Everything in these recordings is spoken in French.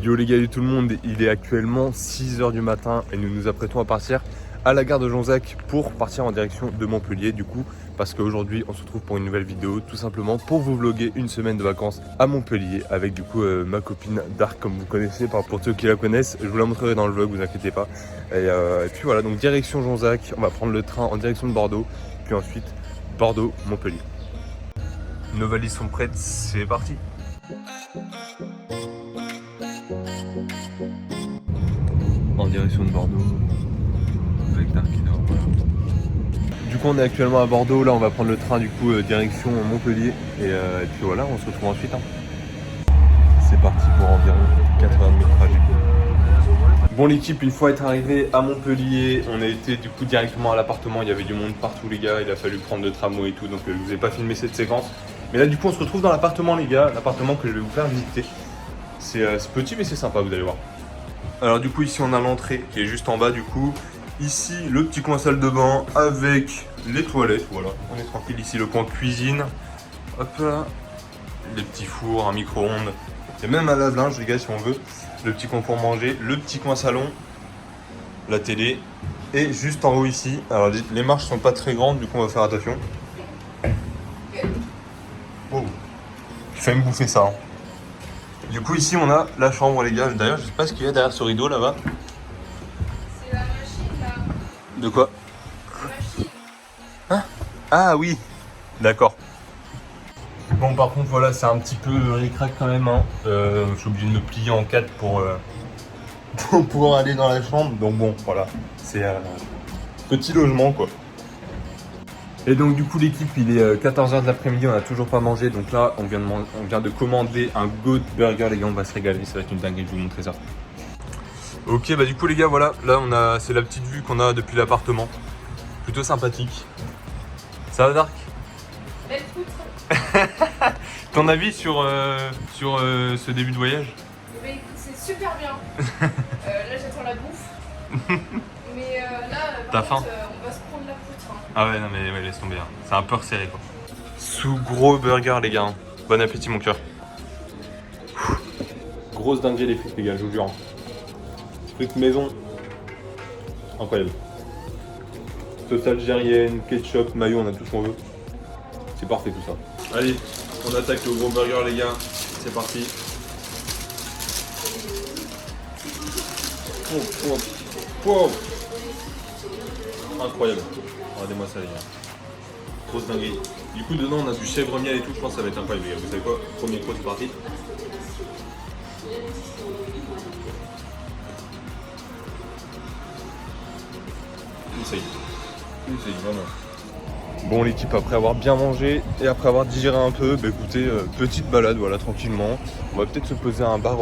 Yo les gars et tout le monde, il est actuellement 6 h du matin et nous nous apprêtons à partir à la gare de Jonzac pour partir en direction de Montpellier du coup, parce qu'aujourd'hui on se retrouve pour une nouvelle vidéo tout simplement pour vous vlogger une semaine de vacances à Montpellier avec du coup ma copine Dark, comme vous connaissez, pour ceux qui la connaissent, je vous la montrerai dans le vlog, vous inquiétez pas. Et puis voilà, donc direction Jonzac, on va prendre le train en direction de Bordeaux, puis ensuite Bordeaux-Montpellier. Nos valises sont prêtes, c'est parti. En direction de Bordeaux avec Dark qui dort. Du coup on est actuellement à Bordeaux, là on va prendre le train du coup direction Montpellier et puis voilà, on se retrouve ensuite. C'est parti pour environ 4 heures de trajet. Bon l'équipe, une fois être arrivé à Montpellier, on a été du coup directement à l'appartement, il y avait du monde partout les gars, il a fallu prendre le tramway et tout, donc je vous ai pas filmé cette séquence. Mais là du coup on se retrouve dans l'appartement les gars, l'appartement que je vais vous faire visiter. C'est petit mais c'est sympa, vous allez voir. Alors du coup ici on a l'entrée qui est juste en bas du coup. Ici le petit coin salle de bain avec les toilettes, voilà. On est tranquille, ici le coin cuisine. Hop là. Les petits fours, un micro-ondes. Et même un lave-linge les gars si on veut. Le petit coin pour manger, le petit coin salon. La télé. Et juste en haut ici, alors les marches sont pas très grandes du coup on va faire attention. Oh, je vais me bouffer ça. Hein. Du coup ici on a la chambre les gars, d'ailleurs je sais pas ce qu'il y a derrière ce rideau là-bas. C'est la machine là. De quoi? La machine. Hein? Ah oui. D'accord. Bon par contre voilà c'est un petit peu ric-rac quand même hein. Je suis obligé de me plier en 4 pour pouvoir aller dans la chambre. Donc bon voilà, c'est un petit logement quoi. Et donc du coup l'équipe il est 14 h de l'après-midi, on a toujours pas mangé. Donc là on vient de commander un Goat Burger les gars, on va se régaler, ça va être une dinguerie, je vais vous montrer ça. Ok bah du coup les gars voilà, là c'est la petite vue qu'on a depuis l'appartement. Plutôt sympathique. Ça va Dark? Belle poutre. Ton avis sur ce début de voyage? Eh ben, écoute, c'est super bien. Là j'attends la bouffe. Mais là, T'as par contre, faim? on va se prendre la poutre. Hein. Ah ouais non mais ouais, laisse tomber, hein. C'est un peu resserré quoi. Sous gros burger les gars, hein. Bon appétit mon cœur. Grosse dinguerie les frites les gars, je vous jure. Frites maison. Incroyable. Sauce algérienne, ketchup, mayo, on a tout ce qu'on veut. C'est parfait tout ça. Allez, on attaque le gros burger les gars. C'est parti. Wow. Incroyable. Regardez-moi ça les gars. Grosse dinguerie. Du coup dedans on a du chèvre miel et tout, je pense que ça va être incroyable les gars. Vous savez quoi? Premier coup c'est parti. Essaye vraiment. Bon l'équipe, après avoir bien mangé et après avoir digéré un peu, bah écoutez, petite balade voilà tranquillement. On va peut-être se poser à un bar,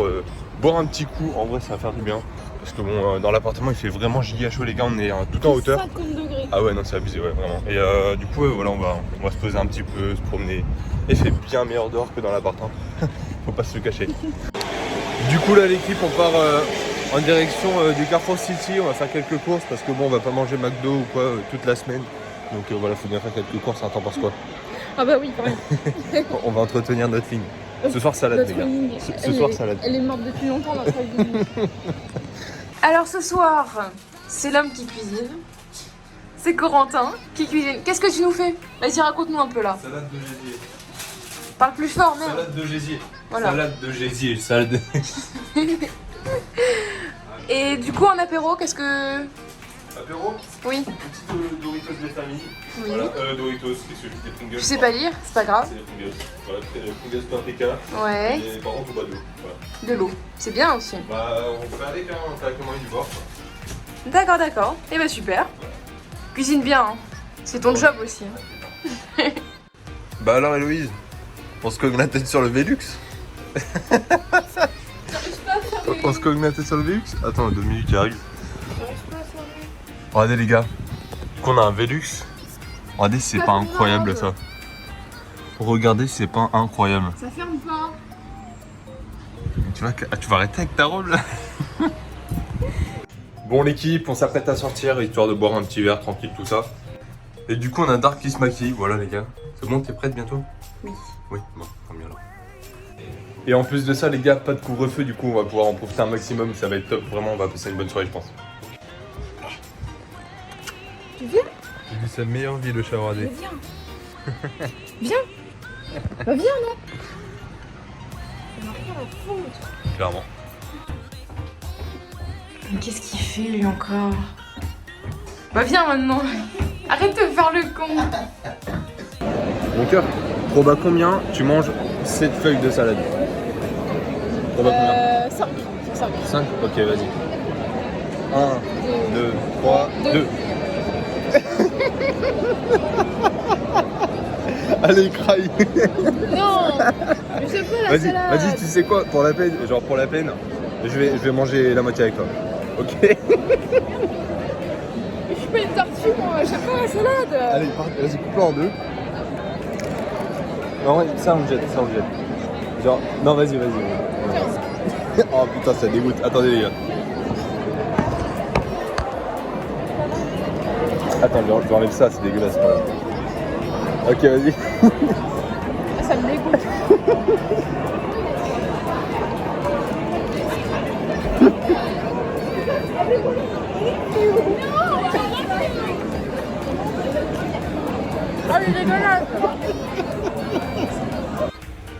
boire un petit coup, en vrai ça va faire du bien. Parce que bon dans l'appartement il fait vraiment giga chaud les gars, on est tout en hauteur. 50 degrés. Ah ouais non c'est abusé ouais vraiment. Et du coup voilà on va se poser un petit peu, se promener. Et il fait bien meilleur dehors que dans l'appart. Hein. Faut pas se le cacher. Du coup là l'équipe on part en direction du Carrefour City, on va faire quelques courses parce que bon on va pas manger McDo ou quoi toute la semaine. Donc voilà, faut bien faire quelques courses, hein, t'en penses quoi? Ah bah oui quand même. On va entretenir notre ligne. Ce soir salade les gars. Ce soir salade. Elle est morte depuis longtemps notre ligne. Alors ce soir, c'est l'homme qui cuisine. C'est Corentin qui cuisine. Qu'est-ce que tu nous fais? Vas-y raconte-nous un peu là. Salade de gésier. Parle plus fort merde. Salade de gésier. Voilà. Salade de gésier. Salade de... Et du coup en apéro, qu'est-ce que... Apéro? Oui. Petit Doritos des familles. Oui. Voilà, Doritos, c'est des Pringles. Je sais pas lire, c'est pas grave. C'est des Pringles. Voilà, Pringles paprika. Ouais. Et par contre, on boit de l'eau. Voilà. De l'eau. C'est bien aussi. Bah, on fait avec, hein, on fait avec le moyen du bord. D'accord, d'accord. Et bah super. Cuisine bien, hein. C'est ton job aussi. Hein. Bah alors Héloïse, on se cogne la tête sur le Velux. On se cogne la tête sur le Velux. Attends, Dominique qui arrive. Regardez les gars, qu'on a un Velux. Regardez c'est pas incroyable ça. Regardez c'est pas incroyable. Ça ferme pas. Tu vas arrêter avec ta robe là. Bon l'équipe, on s'apprête à sortir histoire de boire un petit verre tranquille tout ça. Et du coup on a Dark qui se maquille, voilà les gars. C'est bon, t'es prête bientôt? Oui. Oui, bon, tant mieux alors. Et en plus de ça, les gars, pas de couvre-feu, du coup, on va pouvoir en profiter un maximum. Ça va être top, vraiment, on va passer une bonne soirée, je pense. Tu viens? J'ai dit sa meilleure vie, le Chavardé. Viens. Viens. Bah viens, non? On a rien à foutre. Clairement. Mais qu'est-ce qu'il fait lui encore? Bah viens maintenant. Arrête de faire le con. Mon cœur, proba combien tu manges cette feuille de salade? Proba combien? 5. 5. 5? Ok, vas-y. 1, 2, 3, 2. Allez, craille. Non. Mais c'est pas la Vas-y, salade. vas-y, tu sais quoi? Pour la peine, je vais manger la moitié avec toi. Ok? Je suis pas une tortue moi, j'aime pas la salade. Allez, vas-y, coupe-la en deux. Non, ouais, ça on le jette. Genre, non, vas-y. Oh putain, ça dégoûte. Attendez, les gars. Attends, je vais enlever ça, c'est dégueulasse. Ok, vas-y. Ça me dégoûte. Oh, il est dégueulasse.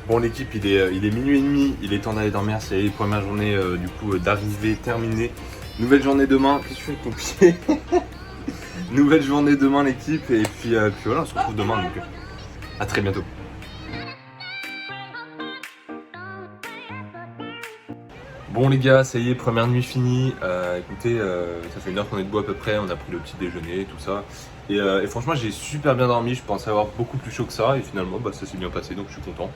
Bon, l'équipe, il est minuit et demi, il est temps d'aller dormir. C'est la première journée du coup d'arrivée terminée. Nouvelle journée demain. Qu'est-ce que tu fais avec ton pied? Nouvelle journée demain, l'équipe. Et puis voilà, on se retrouve demain. Donc à très bientôt. Bon les gars, ça y est, première nuit finie. Écoutez, ça fait 1 heure qu'on est debout à peu près, on a pris le petit déjeuner, tout ça. Et franchement, j'ai super bien dormi, je pensais avoir beaucoup plus chaud que ça. Et finalement, bah, ça s'est bien passé, donc je suis content.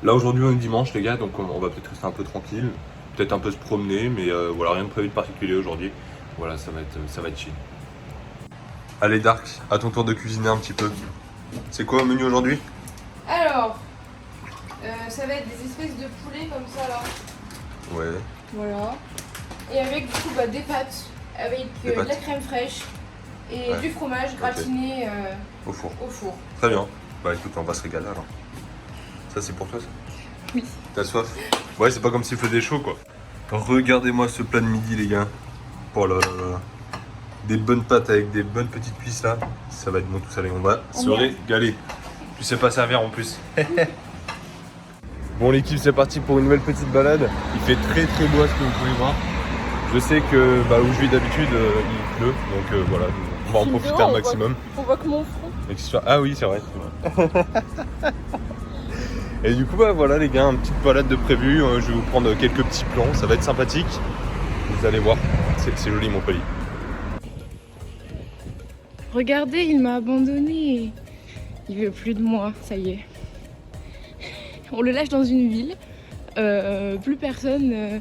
Là aujourd'hui, on est dimanche les gars, donc on va peut-être rester un peu tranquille. Peut-être un peu se promener, mais voilà, rien de prévu de particulier aujourd'hui. Voilà, ça va être chill. Allez Dark, à ton tour de cuisiner un petit peu. C'est quoi au menu aujourd'hui? Alors, ça va être des espèces de poulet comme ça là. Ouais. Voilà. Et avec du coup bah, des pâtes, avec Des pâtes. de la crème fraîche et Ouais. du fromage gratiné Au four. au four. Très bien. Bah écoute, on va se régaler alors. Ça c'est pour toi ça? Oui. T'as soif? Ouais, c'est pas comme s'il faisait chaud quoi. Regardez-moi ce plat de midi les gars. Oh là là là. Des bonnes pâtes avec des bonnes petites cuisses là. Ça va être bon tout ça, on va se régaler. Tu sais pas servir en plus. Bon l'équipe, c'est parti pour une nouvelle petite balade. Il fait très très beau à ce que vous pouvez voir. Je sais que bah, où je vis d'habitude il pleut, donc voilà, on va en profiter un maximum. On voit que mon front. Ah oui, c'est vrai. Et du coup, bah voilà les gars, une petite balade de prévu. Je vais vous prendre quelques petits plans, ça va être sympathique. Vous allez voir, c'est joli Montpellier. Regardez, il m'a abandonné. Il veut plus de moi, ça y est. On le lâche dans une ville. Plus personne.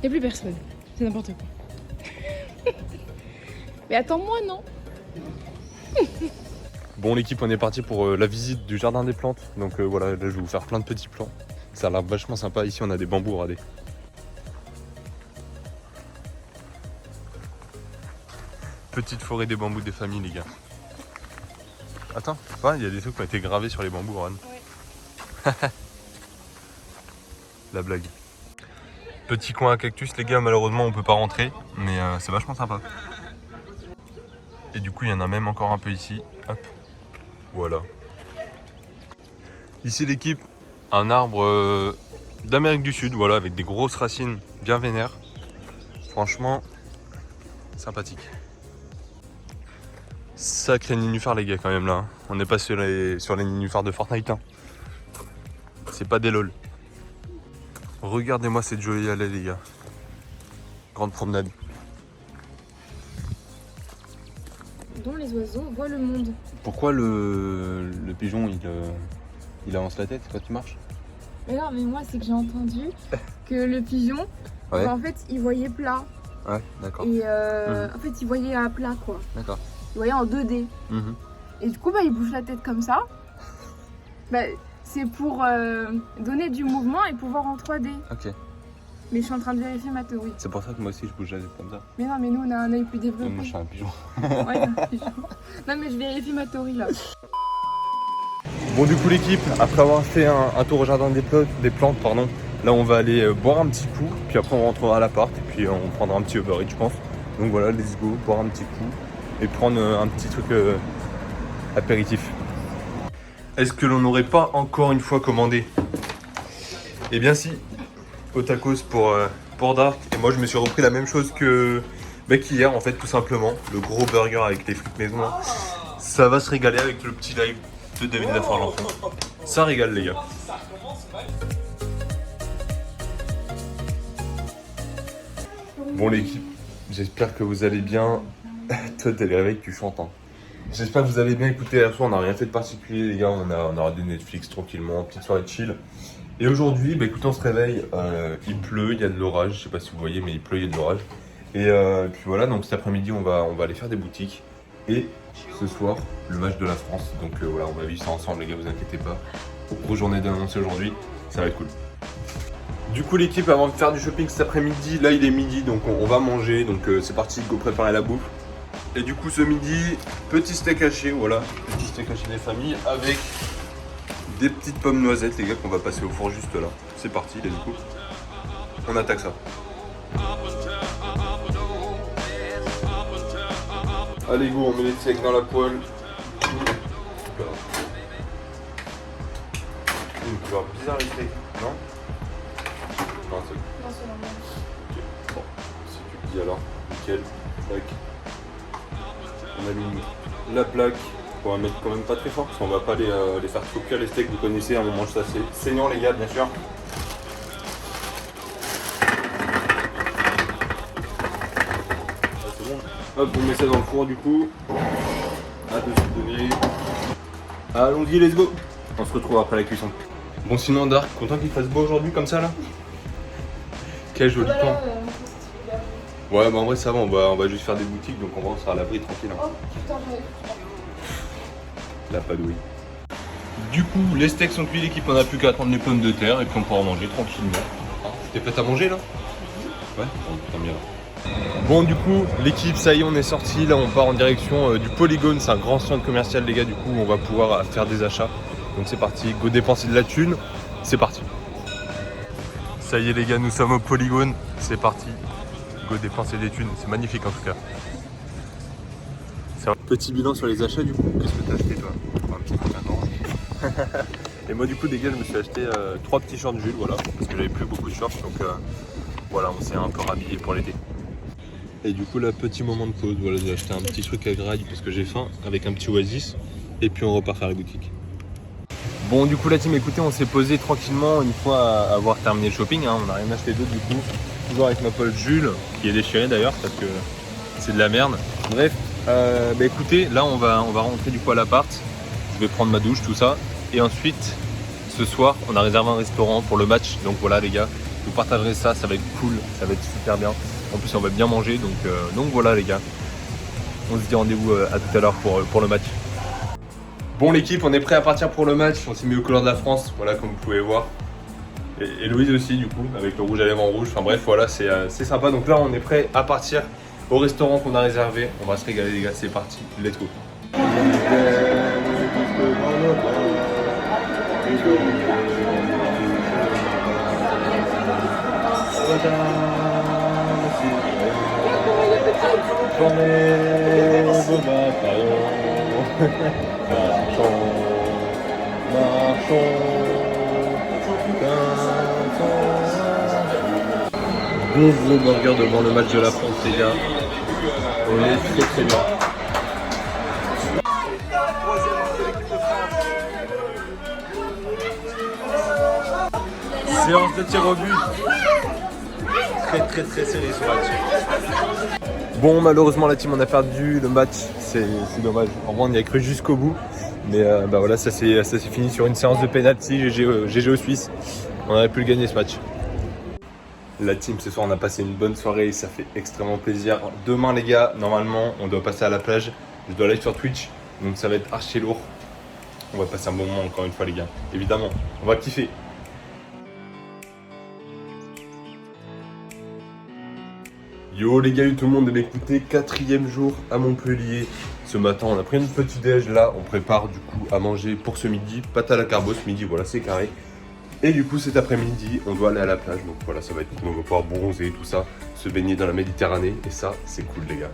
Y a plus personne. C'est n'importe quoi. Mais attends-moi, non? Bon l'équipe, on est parti pour la visite du jardin des plantes. Donc voilà, là je vais vous faire plein de petits plans. Ça a l'air vachement sympa. Ici on a des bambous, regardez. Petite forêt des bambous des familles les gars. Attends, il y a des trucs qui ont été gravés sur les bambous, Ron. Ouais. La blague. Petit coin à cactus les gars, malheureusement on peut pas rentrer, mais c'est vachement sympa. Et du coup il y en a même encore un peu ici. Hop. Voilà. Ici l'équipe, un arbre d'Amérique du Sud, voilà, avec des grosses racines bien vénères. Franchement, sympathique. Sacré nénuphar les gars quand même là. Hein. On n'est pas sur les nénuphars de Fortnite. Hein. C'est pas des lol. Regardez-moi cette jolie allée les gars. Grande promenade. Dont les oiseaux voient le monde. Pourquoi le pigeon il avance la tête quand il marche? Mais non, mais moi c'est que j'ai entendu que le pigeon, Ouais. en fait, il voyait plat. Ouais, d'accord. Et en fait, il voyait à plat quoi. D'accord. Il voyait en 2D. Et du coup, bah, il bouge la tête comme ça. Bah, c'est pour donner du mouvement et pouvoir en 3D. Ok. Mais je suis en train de vérifier ma théorie. C'est pour ça que moi aussi je bouge la tête comme ça. Mais non, mais nous on a un œil plus développé. Moi je suis un pigeon. Ouais, un pigeon. Non, mais je vérifie ma théorie là. Bon du coup l'équipe, après avoir fait un tour au jardin des plantes, Là on va aller boire un petit coup, puis après on rentrera à l'appart et puis on prendra un petit Uber Eats je pense. Donc voilà, let's go, boire un petit coup et prendre un petit truc apéritif. Est-ce que l'on n'aurait pas encore une fois commandé? Eh bien si, au tacos pour Dart. Et moi je me suis repris la même chose qu'hier en fait, tout simplement. Le gros burger avec les frites maison. Là. Ça va se régaler avec le petit live de David Lafarge. Ça régale les gars. Bon l'équipe, j'espère que vous allez bien. Toi t'es les réveils, tu chantes hein. J'espère que vous allez bien. Écoutez, hier soir on n'a rien fait de particulier les gars, on a regardé Netflix tranquillement, petite soirée de chill. Et aujourd'hui, bah écoutez, on se réveille, il pleut, il y a de l'orage, je sais pas si vous voyez mais il pleut, il y a de l'orage. Et puis voilà, donc cet après-midi on va aller faire des boutiques. Et ce soir, le match de la France, donc voilà, on va vivre ça ensemble les gars, vous inquiétez pas. Grosse journée d'annoncer aujourd'hui, ça va être cool. Du coup l'équipe, avant de faire du shopping cet après-midi, là il est midi donc on va manger, donc c'est parti, go préparer la bouffe. Et du coup ce midi, petit steak haché, voilà, petit steak haché des familles avec des petites pommes noisettes les gars qu'on va passer au four juste là. C'est parti et du coup, on attaque ça. Allez go, on met les steaks dans la poêle. Une couleur bizarre les steaks, non? Non, c'est normal. Ok, bon, si tu le dis alors, nickel, tac. On a mis la plaque, on va mettre quand même pas très fort parce qu'on va pas les faire trop cuire les steaks, vous connaissez, à un moment ça c'est saignant les gars bien sûr. Ah, c'est bon. Hop, on met ça dans le four du coup. À de se donner. Allons-y, let's go. On se retrouve après la cuisson. Bon sinon Dark, content qu'il fasse beau aujourd'hui comme ça là? Quel joli temps. Ouais bah en vrai ça va, on va juste faire des boutiques donc on sera à l'abri tranquille. Hein. Oh putain j'avais la padouille. Du coup les steaks sont cuits l'équipe, on n'a plus qu'à attendre les pommes de terre et puis on pourra manger tranquillement. Ah, t'es prête à manger là? Ouais, tant bien là. Bon du coup l'équipe ça y est on est sorti, là on part en direction du Polygone, c'est un grand centre commercial les gars, du coup on va pouvoir faire des achats. Donc c'est parti, go dépenser de la thune, c'est parti. Ça y est les gars, nous sommes au Polygone, c'est parti. Go dépenser des thunes, c'est magnifique en tout cas. C'est un petit bilan sur les achats du coup. Qu'est-ce que t'as acheté toi? Un petit combien. Et moi du coup des gars je me suis acheté 3 petits shorts Jules, voilà, parce que j'avais plus beaucoup de shorts, donc voilà, on s'est un peu rhabillé pour l'été. Et du coup là, petit moment de pause, voilà, j'ai acheté un petit truc à graille parce que j'ai faim, avec un petit oasis, et puis on repart faire les boutiques. Bon du coup la team, écoutez, on s'est posé tranquillement une fois avoir terminé le shopping, hein. On n'a rien acheté d'autre du coup. Toujours avec ma Paul Jules, qui est déchirée d'ailleurs parce que c'est de la merde. Bref, bah écoutez, là on va rentrer du coup à l'appart. Je vais prendre ma douche, tout ça. Et ensuite, ce soir, on a réservé un restaurant pour le match. Donc voilà les gars, vous partagerez ça, ça va être cool, ça va être super bien. En plus on va bien manger, donc voilà les gars. On se dit rendez-vous à tout à l'heure pour le match. Bon l'équipe, on est prêt à partir pour le match. On s'est mis aux couleurs de la France, voilà comme vous pouvez voir. Et Louise aussi du coup, avec le rouge à lèvres en rouge. Enfin bref, voilà, c'est sympa. Donc là, on est prêt à partir au restaurant qu'on a réservé. On va se régaler les gars, c'est parti, let's go. Gros burger devant le match de la France les gars. On est très bien. Séance de tir au but. Très serré ce match. Bon malheureusement la team on a perdu le match, c'est dommage. En vrai on y a cru jusqu'au bout. Mais bah voilà, ça s'est fini sur une séance de penalty, GG aux Suisses. On aurait pu le gagner ce match. La team ce soir on a passé une bonne soirée, ça fait extrêmement plaisir. Demain les gars, normalement on doit passer à la plage. Je dois aller sur Twitch, donc ça va être archi lourd. On va passer un bon moment encore une fois les gars, évidemment, on va kiffer. Yo les gars, tout le monde, écoutez, 4e jour à Montpellier. Ce matin on a pris une petite déj, là on prépare du coup à manger pour ce midi. Pâte à la carbo ce midi, voilà c'est carré. Et du coup cet après-midi on doit aller à la plage, donc voilà ça va être cool, on va pouvoir bronzer tout ça, se baigner dans la Méditerranée et ça c'est cool les gars.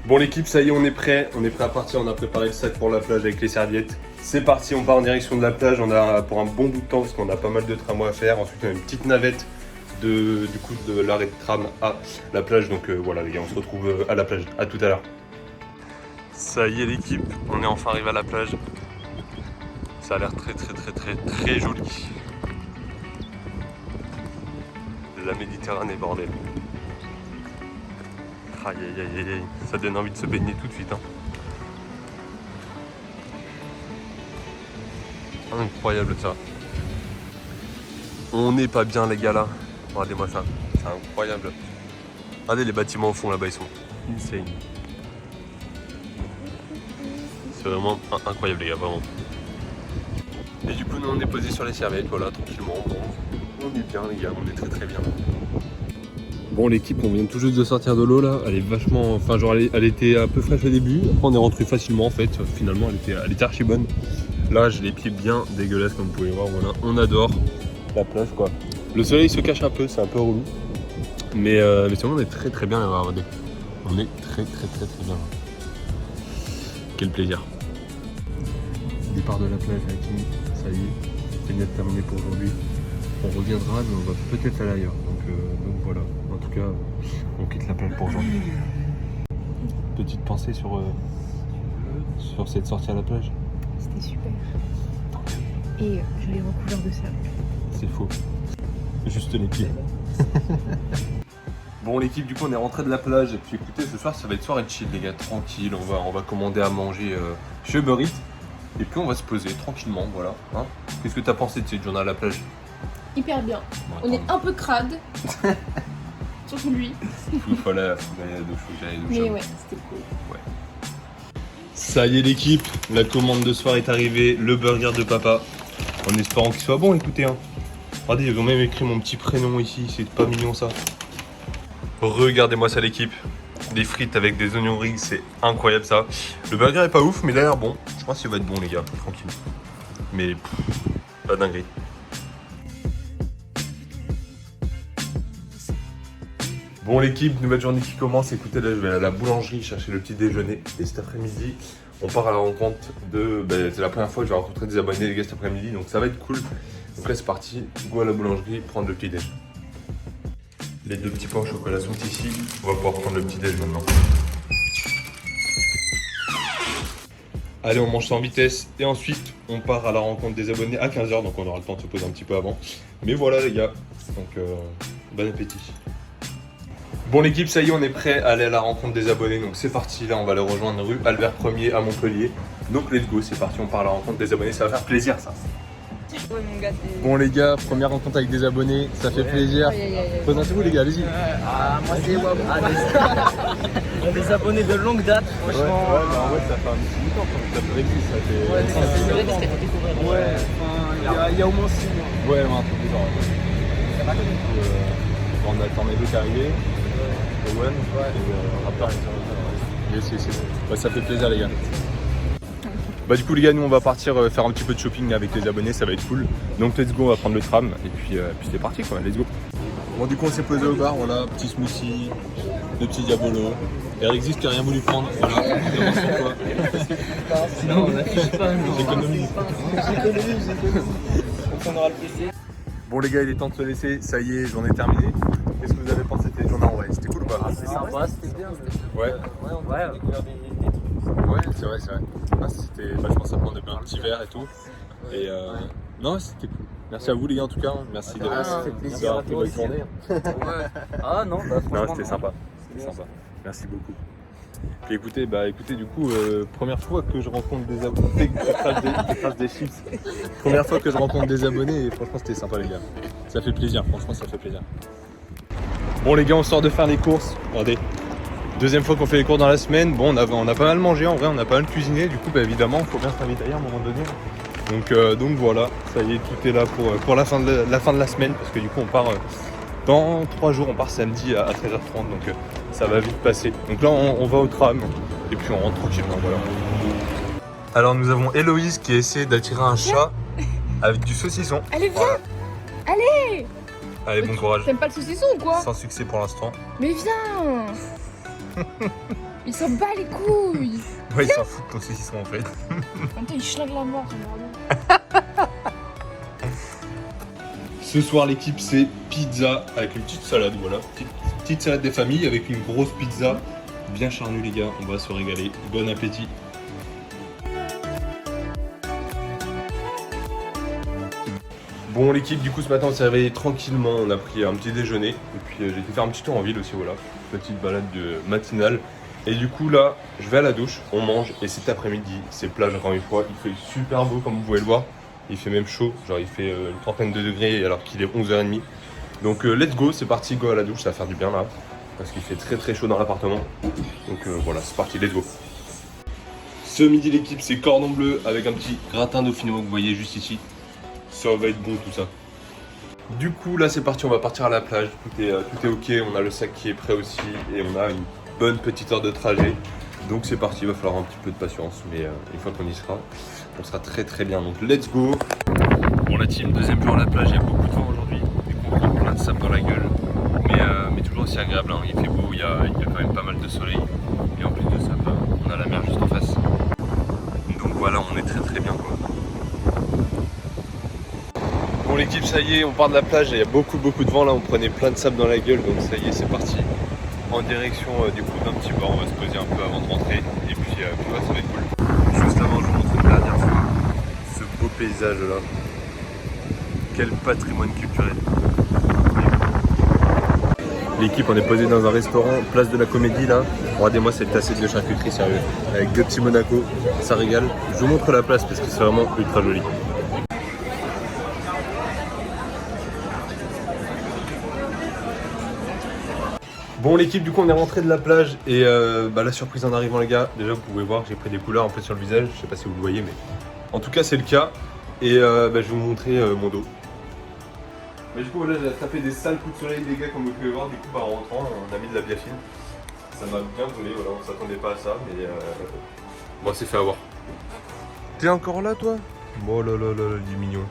Bon l'équipe, ça y est, on est prêt à partir, on a préparé le sac pour la plage avec les serviettes. C'est parti, on part en direction de la plage, on a pour un bon bout de temps parce qu'on a pas mal de tramways à faire. Ensuite on a une petite navette de l'arrêt de tram à la plage. Donc voilà les gars, on se retrouve à la plage, à tout à l'heure. Ça y est l'équipe, on est enfin arrivé à la plage. Ça a l'air très joli. La Méditerranée bordel. Aïe aïe aïe aïe, ça donne envie de se baigner tout de suite. Hein. Incroyable ça. On n'est pas bien les gars là. Regardez-moi ça, c'est incroyable. Regardez les bâtiments au fond là-bas, ils sont insane. C'est vraiment incroyable les gars, vraiment. Et du coup nous on est posé sur les serviettes, voilà, tranquillement. On est bien les gars, on est très bien. Bon l'équipe, on vient tout juste de sortir de l'eau là, elle est vachement, enfin genre elle était un peu fraîche au début, après on est rentré facilement en fait, finalement elle était archi bonne. Là j'ai les pieds bien dégueulasses comme vous pouvez voir, voilà, on adore la plage quoi. Le soleil se cache un peu, c'est un peu relou, mais sinon on est très bien, regardez. On est très bien. Quel plaisir. Départ de la plage avec nous, ça y est, c'est bien terminé pour aujourd'hui. On reviendra mais on va peut-être aller ailleurs, donc voilà. En tout cas, on quitte la plage pour aujourd'hui. Petite pensée sur cette sortie à la plage. C'était super. Et je l'ai recouvert de sable. C'est faux. Juste les pieds. Bon l'équipe, du coup on est rentré de la plage et puis écoutez, ce soir ça va être soirée chill les gars, tranquille. On va commander à manger chez Uber Eats et puis on va se poser tranquillement, voilà. Hein. Qu'est-ce que t'as pensé de cette journée à la plage? Hyper bien. Bon, on est un peu crade. Surtout lui. Voilà, Mais ouais, c'était cool. Ouais. Ça y est l'équipe, la commande de soir est arrivée, le burger de papa. En espérant qu'il soit bon, écoutez. Hein. Regardez, ils ont même écrit mon petit prénom ici, c'est pas mignon ça. Regardez-moi ça l'équipe. Des frites avec des oignons rings, c'est incroyable ça. Le burger est pas ouf, mais il a l'air bon. Je pense qu'il va être bon les gars, tranquille. Mais pas dinguerie. Bon l'équipe, nouvelle journée qui commence, écoutez là je vais à la boulangerie chercher le petit déjeuner et cet après-midi on part à la rencontre de, c'est la première fois que je vais rencontrer des abonnés les gars cet après-midi donc ça va être cool. Donc là c'est parti, go à la boulangerie, prendre le petit déj. Les deux petits pains au chocolat sont ici, on va pouvoir prendre le petit déj maintenant. Allez on mange ça en vitesse et ensuite on part à la rencontre des abonnés à 15h donc on aura le temps de se poser un petit peu avant. Mais voilà les gars, donc bon appétit. Bon l'équipe, ça y est, on est prêt à aller à la rencontre des abonnés, donc c'est parti, là on va les rejoindre rue Albert 1er à Montpellier. Donc let's go, c'est parti, on part à la rencontre des abonnés, ça va faire plaisir ça. Ouais, mon gars, Bon les gars, première rencontre avec des abonnés, ça fait plaisir. Présentez-vous les gars, allez-y. moi c'est Wab. Des abonnés de longue date, franchement. En vrai ça fait un petit bout de temps que ça existe, ça fait... Ouais, c'est vrai que c'était découvert. Ouais, il y a au moins 6 mois. Ouais, un truc du genre. On attend les deux qui arrivent. Owen, et Raptor. Ouais, ça fait plaisir les gars. Bah du coup les gars, nous on va partir faire un petit peu de shopping avec les abonnés, ça va être cool. Donc let's go, on va prendre le tram et puis c'est parti quoi, let's go. Bon du coup on s'est posé au bar, voilà, petit smoothie, deux petits diabolos. Eric Zis qui a rien voulu prendre, voilà, pourquoi. Sinon on n'affiche pas. J'économise. On prendra le PC. Bon les gars, il est temps de se laisser, ça y est, journée terminée. Qu'est-ce que vous avez pensé de cette journée en vrai? C'était cool ou pas? C'était sympa, c'était bien. Ouais. On a découvert des trucs. Ouais, c'est vrai. Ah, c'était vachement sympa, on a bu un petit verre et tout. Et non, c'était cool. Merci à vous les gars en tout cas, merci ça fait plaisir d'avoir à pris toi votre aussi. journée. Ah non, bah franchement. Non, c'était sympa. Merci beaucoup. Puis écoutez, du coup, première fois que je rencontre des abonnés, des chips. Première fois que je rencontre des abonnés et franchement c'était sympa les gars. Ça fait plaisir, franchement ça fait plaisir. Bon les gars, on sort de faire les courses. Regardez. Deuxième fois qu'on fait les courses dans la semaine. Bon, on a pas mal mangé en vrai, on a pas mal cuisiné. Du coup, évidemment, il faut bien se ravitailler à un moment donné. Donc voilà, ça y est, tout est là pour la fin de la semaine parce que du coup on part dans 3 jours, on part samedi à 13h30 donc ça va vite passer. Donc là on va au tram et puis on rentre tranquillement, voilà. Alors nous avons Héloïse qui essaie d'attirer un chat avec du saucisson. Allez, viens. Voilà. Allez. Allez, bon courage. T'aimes pas le saucisson ou quoi? Sans succès pour l'instant. Mais viens. Il s'en bat les couilles. Ouais, il s'en fout de ton saucisson en fait. Attends, il schlingue la mort, ce bordel. Ce soir, l'équipe, c'est pizza avec une petite salade, voilà. Petite salade des familles avec une grosse pizza. Bien charnue, les gars, on va se régaler. Bon appétit. Bon, l'équipe, du coup, ce matin, on s'est réveillé tranquillement. On a pris un petit déjeuner. Et puis, j'ai été faire un petit tour en ville aussi, voilà. Petite balade matinale. Et du coup, là, je vais à la douche, on mange. Et cet après-midi, c'est plage encore une fois. Il fait super beau, comme vous pouvez le voir. Il fait même chaud, genre il fait une trentaine de degrés alors qu'il est 11h30. Donc let's go, c'est parti, go à la douche, ça va faire du bien là. Parce qu'il fait très très chaud dans l'appartement. Donc voilà, c'est parti, let's go. Ce midi l'équipe c'est cordon bleu avec un petit gratin dauphinois que vous voyez juste ici. Ça va être bon tout ça. Du coup là c'est parti, on va partir à la plage. Tout est ok, on a le sac qui est prêt aussi. Et on a une bonne petite heure de trajet. Donc c'est parti, il va falloir un petit peu de patience. Mais une fois qu'on y sera, on sera très très bien, donc let's go. Bon la team, deuxième jour à la plage, il y a beaucoup de vent aujourd'hui, du coup on prend plein de sable dans la gueule, mais toujours aussi agréable, hein. Il fait beau, il y a quand même pas mal de soleil, et en plus de ça, on a la mer juste en face. Donc voilà, on est très très bien quoi. Bon l'équipe, ça y est, on part de la plage, il y a beaucoup de vent là, on prenait plein de sable dans la gueule, donc ça y est, c'est parti. En direction du coup d'un petit bar, on va se poser un peu avant de rentrer, et puis ouais, ça va être cool. Juste avant, je vous montre une dernière fois ce beau paysage là. Quel patrimoine culturel. L'équipe, on est posé dans un restaurant, place de la Comédie là. Regardez-moi cette assiette de charcuterie, sérieux. Avec deux petits Monaco, ça régale. Je vous montre la place parce que c'est vraiment ultra joli. Bon l'équipe, du coup on est rentré de la plage et la surprise en arrivant les gars, déjà vous pouvez voir j'ai pris des couleurs un peu sur le visage, je sais pas si vous le voyez mais en tout cas c'est le cas et je vais vous montrer mon dos. Du coup voilà, j'ai tapé des sales coups de soleil les gars comme vous pouvez voir, du coup en rentrant on a mis de la biafine, ça m'a bien brûlé, voilà, on s'attendait pas à ça mais bon c'est fait avoir. T'es encore là toi? Oh là là là, il est mignon.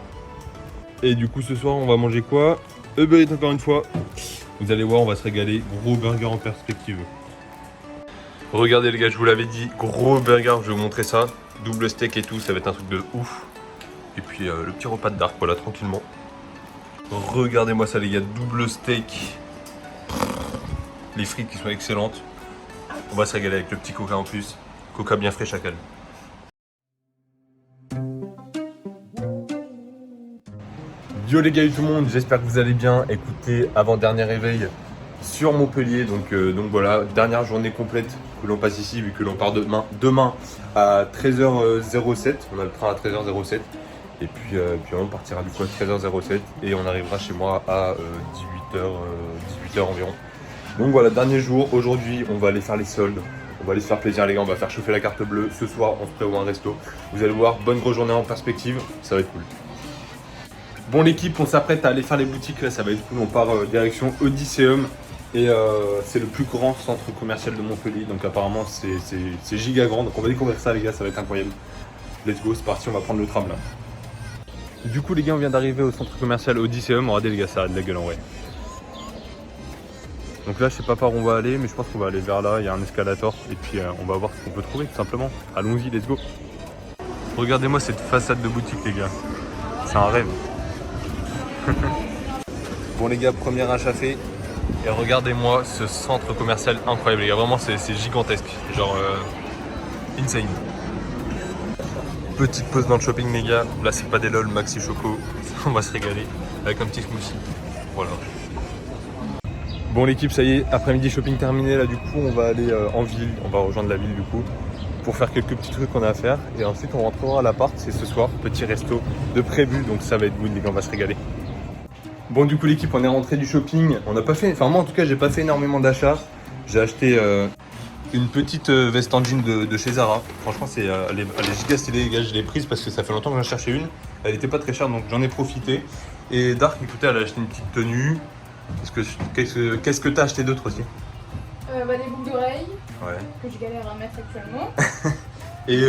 Et du coup ce soir on va manger quoi? Uber Eats encore une fois. Vous allez voir, on va se régaler. Gros burger en perspective. Regardez les gars, je vous l'avais dit, gros burger, je vais vous montrer ça. Double steak et tout, ça va être un truc de ouf. Et puis le petit repas de dark, voilà, tranquillement. Regardez-moi ça les gars, double steak. Les frites qui sont excellentes. On va se régaler avec le petit coca en plus. Coca bien frais chacal. Yo les gars et tout le monde, j'espère que vous allez bien. Écoutez, avant-dernier réveil sur Montpellier, donc voilà, dernière journée complète que l'on passe ici vu que l'on part demain à 13h07, on a le train à 13h07 et puis on partira du coup à 13h07 et on arrivera chez moi à 18h environ. Donc voilà, dernier jour, aujourd'hui on va aller faire les soldes, on va aller se faire plaisir les gars, on va faire chauffer la carte bleue, ce soir on se prévoit un resto, vous allez voir, bonne grosse journée en perspective, ça va être cool. Bon l'équipe, on s'apprête à aller faire les boutiques, là ça va être cool, on part direction Odysseum et c'est le plus grand centre commercial de Montpellier, donc apparemment c'est giga grand, donc on va découvrir ça les gars, ça va être incroyable. Let's go, c'est parti, on va prendre le tram là. Du coup les gars, on vient d'arriver au centre commercial Odysseum, regardez les gars, ça a de la gueule en vrai. Donc là je sais pas par où on va aller, mais je pense qu'on va aller vers là, il y a un escalator et puis on va voir ce qu'on peut trouver tout simplement. Allons-y, let's go. Regardez-moi cette façade de boutique les gars, c'est un rêve. Bon les gars, première achat fait et regardez-moi ce centre commercial incroyable les gars, vraiment c'est gigantesque, genre insane. Petite pause dans le shopping les gars, là c'est pas des lol, maxi choco, on va se régaler avec un petit smoothie, voilà. Bon l'équipe, ça y est, après-midi shopping terminé, là du coup on va aller en ville, on va rejoindre la ville du coup pour faire quelques petits trucs qu'on a à faire et ensuite on rentrera à l'appart, c'est ce soir, petit resto de prévu, donc ça va être good les gars, on va se régaler. Bon du coup l'équipe, on est rentré du shopping, on n'a pas fait, enfin moi en tout cas j'ai pas fait énormément d'achats. J'ai acheté une petite veste en jean de chez Zara, franchement elle est giga stylée les gars, je l'ai prise parce que ça fait longtemps que j'en cherchais une, elle était pas très chère donc j'en ai profité. Et Dark écoutez, elle a acheté une petite tenue, qu'est-ce que t'as acheté d'autre aussi? Des boucles d'oreilles, ouais. que je galère à mettre actuellement. Et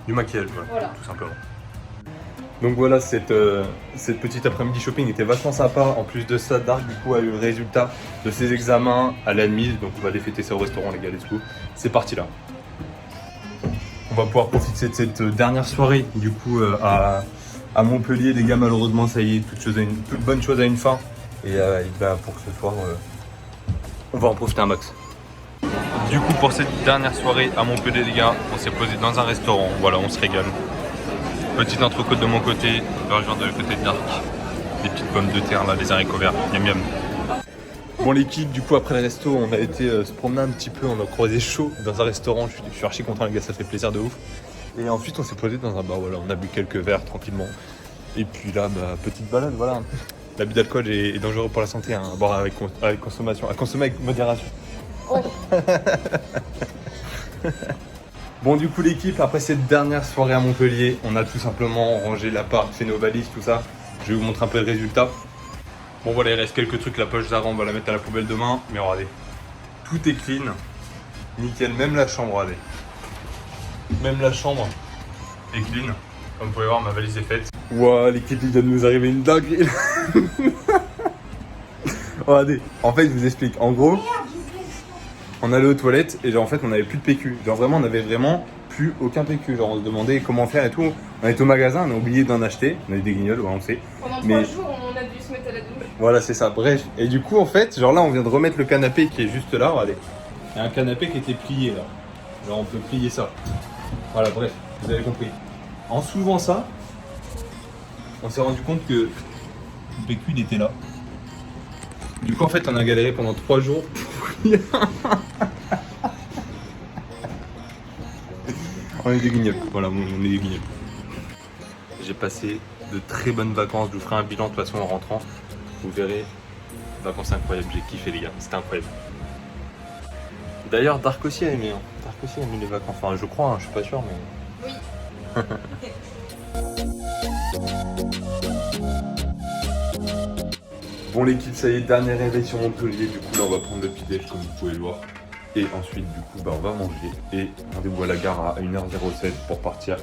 du maquillage, voilà, tout simplement. Donc voilà, cette petite après-midi shopping était vachement sympa. En plus de ça, Dark du coup a eu le résultat de ses examens à l'admise. Donc on va aller fêter ça au restaurant les gars, let's go. C'est parti là. On va pouvoir profiter de cette dernière soirée du coup à Montpellier les gars. Malheureusement ça y est, toute bonne chose a une fin. Et bah, pour ce soir, on va en profiter un max. Du coup pour cette dernière soirée à Montpellier les gars, on s'est posé dans un restaurant. Voilà, on se régale. Petite entrecôte de mon côté, rejoint de côté de Dark. Des petites pommes de terre là, des haricots verts, miam miam. Bon l'équipe, du coup après le resto, on a été se promener un petit peu, on a croisé chaud dans un restaurant, je suis archi content les gars, ça fait plaisir de ouf. Et ensuite on s'est posé dans un bar, voilà, on a bu quelques verres tranquillement. Et puis là, bah, petite balade, voilà. L'abus d'alcool est dangereux pour la santé, hein, à boire avec consommation, à consommer avec modération. Ouais. Bon du coup l'équipe, après cette dernière soirée à Montpellier, on a tout simplement rangé l'appart, fait nos valises, tout ça. Je vais vous montrer un peu le résultat. Bon voilà, il reste quelques trucs, la poche d'argent, on va la mettre à la poubelle demain. Mais regardez, tout est clean, nickel, même la chambre, regardez. Même la chambre est clean. Comme vous pouvez voir, ma valise est faite. Ouah, l'équipe, il vient de nous arriver une dinguerie. Regardez, en fait je vous explique, en gros... On allait aux toilettes et genre en fait on n'avait plus de PQ. Genre vraiment on avait vraiment plus aucun PQ. Genre on se demandait comment faire et tout. On était au magasin, on a oublié d'en acheter. On a eu des guignols, ouais, on sait. Pendant 3 Mais... jours, on a dû se mettre à la douche. Voilà c'est ça, bref. Et du coup en fait, genre là on vient de remettre le canapé qui est juste là, regardez. Il y a un canapé qui était plié là. Genre on peut plier ça. Voilà bref, vous avez compris. En soulevant ça, on s'est rendu compte que le PQ il était là. Du coup en fait on a galéré pendant 3 jours. On est des guignols, voilà, on est des guignols. J'ai passé de très bonnes vacances, je vous ferai un bilan de toute façon en rentrant. Vous verrez, vacances incroyables, j'ai kiffé les gars, c'était incroyable. D'ailleurs Dark aussi a aimé, hein. Dark aussi a aimé les vacances, enfin je crois, hein, je suis pas sûr mais... Oui. Bon l'équipe, ça y est, dernier réveil sur Montpellier, du coup là on va prendre le petit-déj comme vous pouvez le voir. Et ensuite du coup bah, on va manger et rendez-vous à la gare à 1h07 pour partir.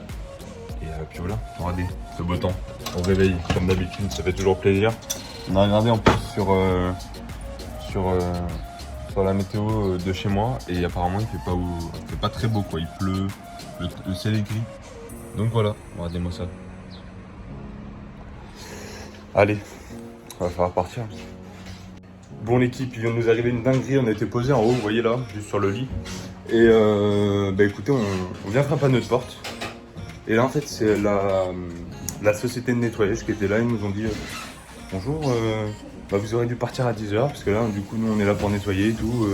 Et puis voilà, regardez ce beau temps, on réveille comme d'habitude, ça fait toujours plaisir. On a regardé en plus sur la météo de chez moi et apparemment il fait pas très beau quoi, il pleut, le ciel est gris. Donc voilà, regardez-moi ça. Allez, va falloir partir. Bon l'équipe, il vient de nous arriver une dinguerie, on a été posé en haut, vous voyez là, juste sur le lit. Et bah écoutez, on vient frapper à notre porte. Et là en fait c'est la société de nettoyage qui était là, ils nous ont dit bonjour, bah, vous aurez dû partir à 10h parce que là du coup nous on est là pour nettoyer et tout.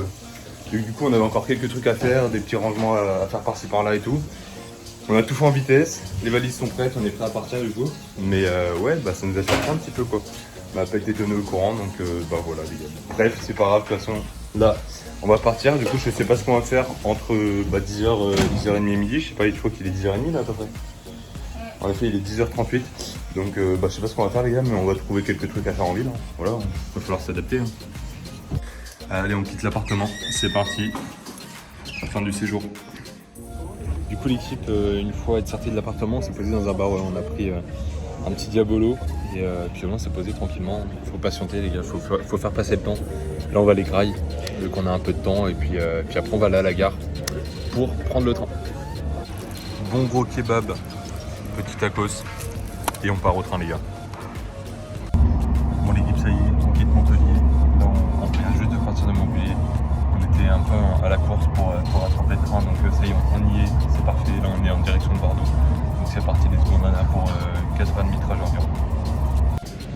Et du coup on avait encore quelques trucs à faire, des petits rangements à faire par-ci par-là et tout. On a tout fait en vitesse, les valises sont prêtes, on est prêt à partir du coup. Mais ouais, bah ça nous a surpris un petit peu quoi. On n'a pas été tenu au courant donc bah voilà les gars. Bref, c'est pas grave, de toute façon là on va partir. Du coup je sais pas ce qu'on va faire entre 10h, 10h30 et midi. Je sais pas, je crois qu'il est 10h30 là à peu près. En effet il est 10h38. Donc bah je sais pas ce qu'on va faire les gars, mais on va trouver quelques trucs à faire en ville. Hein. Voilà, il va falloir s'adapter. Hein. Allez on quitte l'appartement, c'est parti. Fin du séjour. Du coup l'équipe, une fois être sorti de l'appartement, on s'est posé dans un bar, ouais, on a pris un petit Diabolo et puis on s'est posé tranquillement. Il faut patienter les gars, faut faire passer le temps. Là on va les grailles, vu qu'on a un peu de temps et puis après on va aller à la gare pour prendre le train. Bon gros kebab, petit tacos et on part au train les gars. Bon l'équipe ça y est, on quitte Montpellier. Là on vient juste de partir de Montpellier. On était un peu à la course pour attraper le train, donc ça y est, on y est, c'est parfait. Là on est en direction de Bordeaux, donc c'est parti, les secondes, on a pour 4h30 de trajet environ.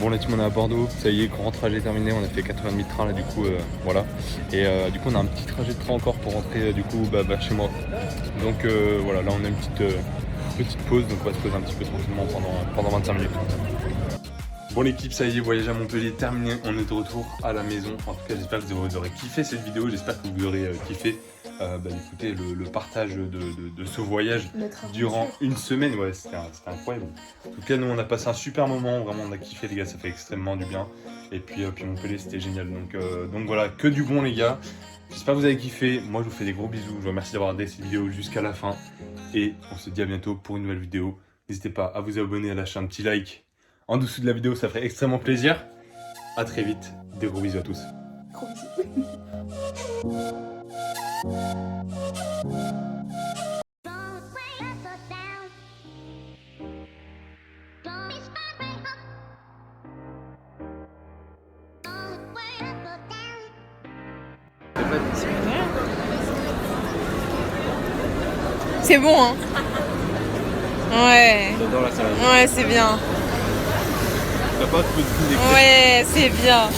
Bon là on est à Bordeaux, ça y est, grand trajet terminé, on a fait 4h30 de train là du coup, voilà. Et du coup on a un petit trajet de train encore pour rentrer du coup chez moi. Donc voilà, là on a une petite pause, donc on va se poser un petit peu tranquillement pendant 25 minutes. Bon l'équipe, ça y est, voyage à Montpellier terminé, on est de retour à la maison. En tout cas j'espère que vous aurez kiffé cette vidéo, j'espère que vous aurez kiffé écoutez, le partage de ce voyage durant une semaine. Ouais, c'était incroyable. En tout cas nous on a passé un super moment, vraiment on a kiffé les gars, ça fait extrêmement du bien. Et puis Montpellier c'était génial, donc voilà, que du bon les gars. J'espère que vous avez kiffé, moi je vous fais des gros bisous, je vous remercie d'avoir regardé cette vidéo jusqu'à la fin. Et on se dit à bientôt pour une nouvelle vidéo. N'hésitez pas à vous abonner, à lâcher un petit like en dessous de la vidéo, ça ferait extrêmement plaisir. À très vite, des gros bisous à tous. Gros bisous. C'est bon, hein? Ouais. J'adore la salade. Ouais, c'est bien. T'as pas trouvé de des Ouais, c'est bien.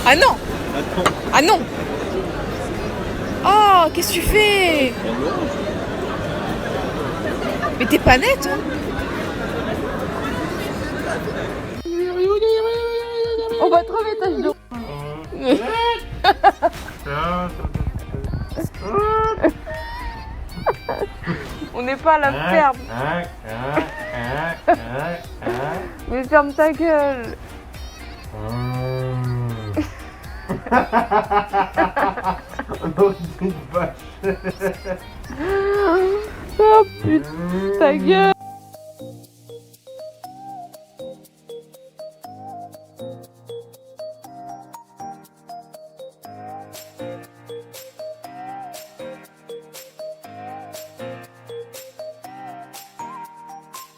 Ah non! Attends. Ah non! Oh, qu'est-ce que tu fais? Mais t'es pas nette, hein? On va trouver ta vidéo. On n'est pas à la ferme. Mais ferme ta gueule. Oh putain, ta gueule.